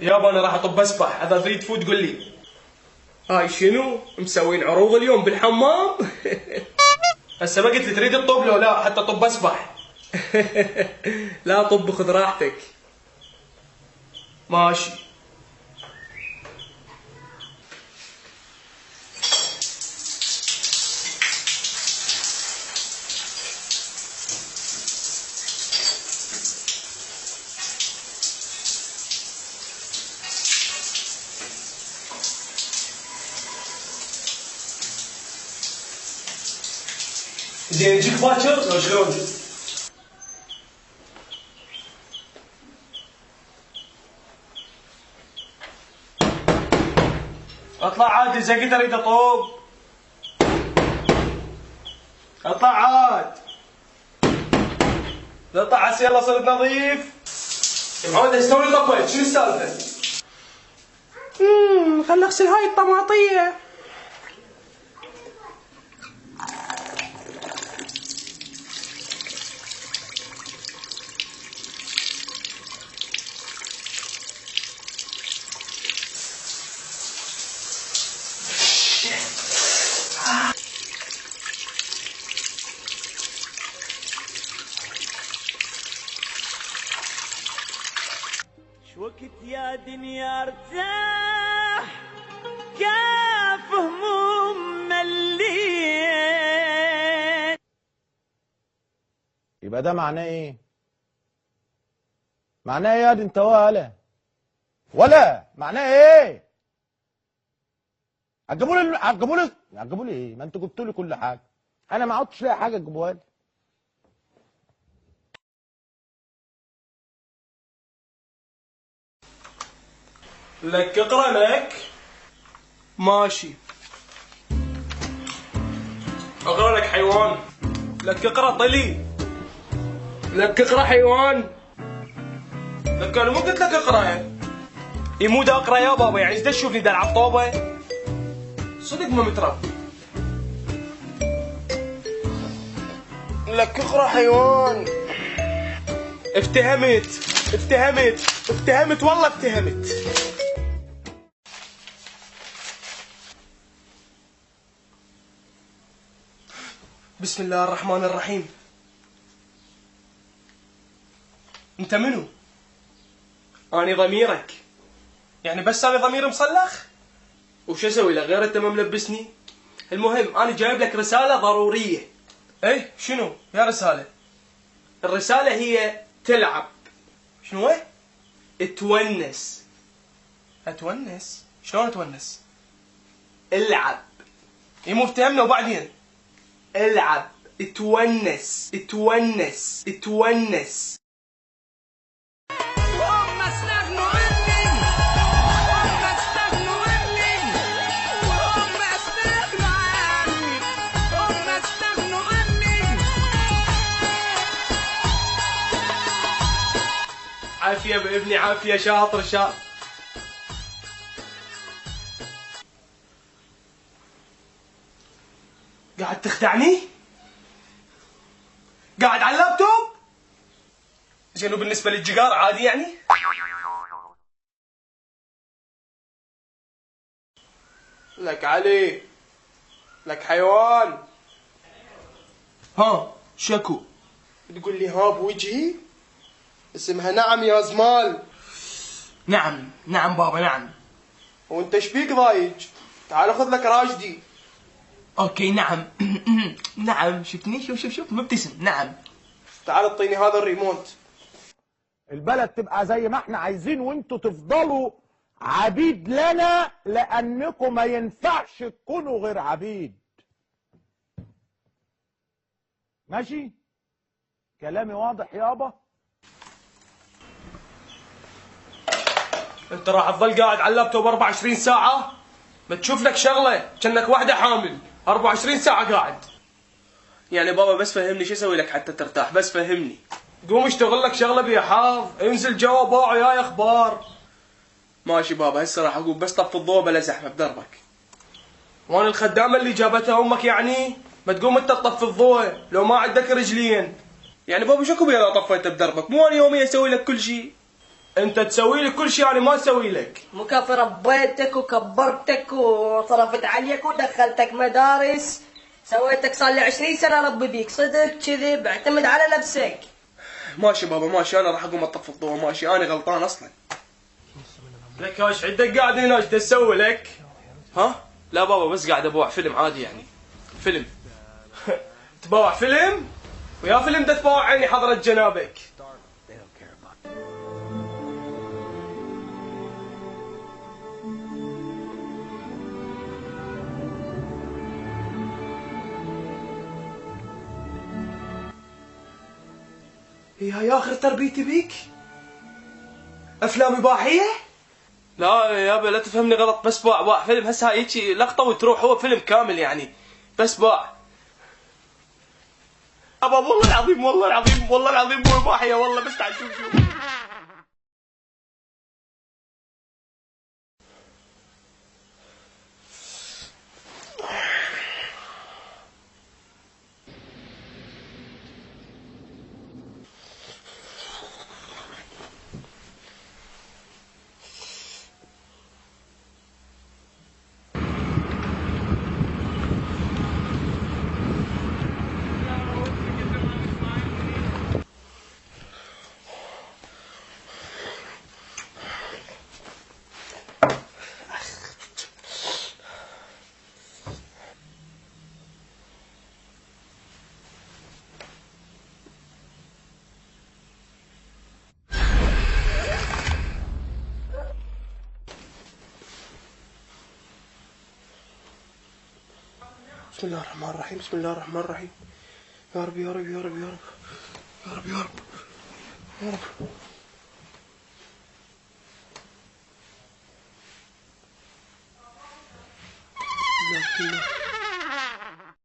يابا انا راح اطب اسبح، اذا تريد تفوت قول لي. هاي شنو؟ مسوين عروض اليوم بالحمام؟ هسه ما قلت لي تريد تطب لو لا حتى طب اسبح. لا طب خذ راحتك. ماشي. زين نجيك باكر لو شلون؟ اطلع عاد اذا قلت اريد اطوب. اطلع عاد. اطلع عسى يلا صرت نظيف. معود ايش تسوي طبيت؟ شنو السالفه؟ خل اغسل هاي الطماطيه. وقت يا دنيا ارتاح كاف هموم مليت. يبقى ده معناه ايه؟ معناه ايه يا دي انت ولا معناه ايه؟ هتجيبوا لي ايه؟ ما انتوا جبتوا لي كل حاجه، انا ما عدتش لاقي حاجه تجيبوها لي. لك اقرا لك. ماشي. اقرا لك حيوان. لك اقرا طلي. لك اقرا حيوان. لك انا مو قلت لك اقرا يعني. مو دا اقرا يا بابا، يعني ايش دا تشوفني دا العب طوبه؟ صدق ما متربي. لك اقرا حيوان. افتهمت والله افتهمت. بسم الله الرحمن الرحيم. انت منو؟ اني ضميرك. يعني بس انا ضميري مصلخ؟ وش اسوي له غير انت ما ملبسني؟ المهم انا جايب لك رسالة ضرورية. ايه شنو؟ يا رسالة. الرسالة هي تلعب. شنو هي؟ تونس. اتونس؟ شلون اتونس؟ العب. مو افتهمنا وبعدين العب. تونس. هم استغنوا عني، هم استغنوا عني، هم استغنوا عني، هم استغنوا عني. عافية بابني عافية. شاطر قاعد تخدعني؟ قاعد على اللابتوب؟ زين وبالنسبة للجيجار عادي يعني؟ لك علي. لك حيوان. ها شكو. تقول لي ها بوجهي؟ اسمها نعم يا زمال. نعم بابا نعم. وانت ايش بيك ضايج؟ تعال خذ لك راجدي. اوكي نعم. نعم شفتني؟ شوف مبتسم. نعم. تعال اعطيني هذا الريموت. البلد تبقى زي ما احنا عايزين وانتوا تفضلوا عبيد لنا، لانكم ما ينفعش تكونوا غير عبيد. ماشي؟ كلامي واضح يابا؟ انت راح تظل قاعد على اللابتوب 24 ساعة؟ ما تشوف لك شغلة كأنك واحدة حامل 24 ساعة قاعد. يعني بابا بس فهمني شو اسوي لك حتى ترتاح، بس فهمني. قوم اشتغل لك شغلة بيها حظ، انزل جوا باع وياي اخبار. ماشي بابا هسه راح اقوم بس طف الضوء بلا زحمة بدربك. وانا الخدامة اللي جابتها امك يعني؟ ما تقوم انت تطفي الضوء لو ما عندك رجلين. يعني بابا شكو بيها لو طفيت بدربك؟ مو انا يوميا اسوي لك كل شيء. انت تسوي لي كل شيء انا ما اسوي لك. مكافي ربيتك وكبرتك وصرفت عليك ودخلتك مدارس، سويتك صار لي 20 سنة ربي بيك، صدق كذب اعتمد على نفسك. ماشي بابا ماشي، انا راح اقوم اطفي الضوء، ماشي انا غلطان اصلا. لك ايش عندك قاعد هنا ايش تسوي لك؟ ها؟ لا بابا بس قاعد ابوع فيلم عادي يعني. فيلم. تبوع فيلم؟ ويا فيلم ده تبوع عيني حضرة جنابك. هي هاي اخر تربيتي بيك؟ افلام اباحيه؟ لا يابا لا تفهمني غلط، بس باع فيلم هسه هيجي لقطه وتروح، هو فيلم كامل يعني، بس باع. ابا والله العظيم والله العظيم والله العظيم مو اباحيه والله، بس تعال شوف شوف. بسم الله الرحمن الرحيم، بسم الله الرحمن الرحيم. يا رب يا رب يا رب يا رب يا رب يا رب يا رب. لا بسم الله.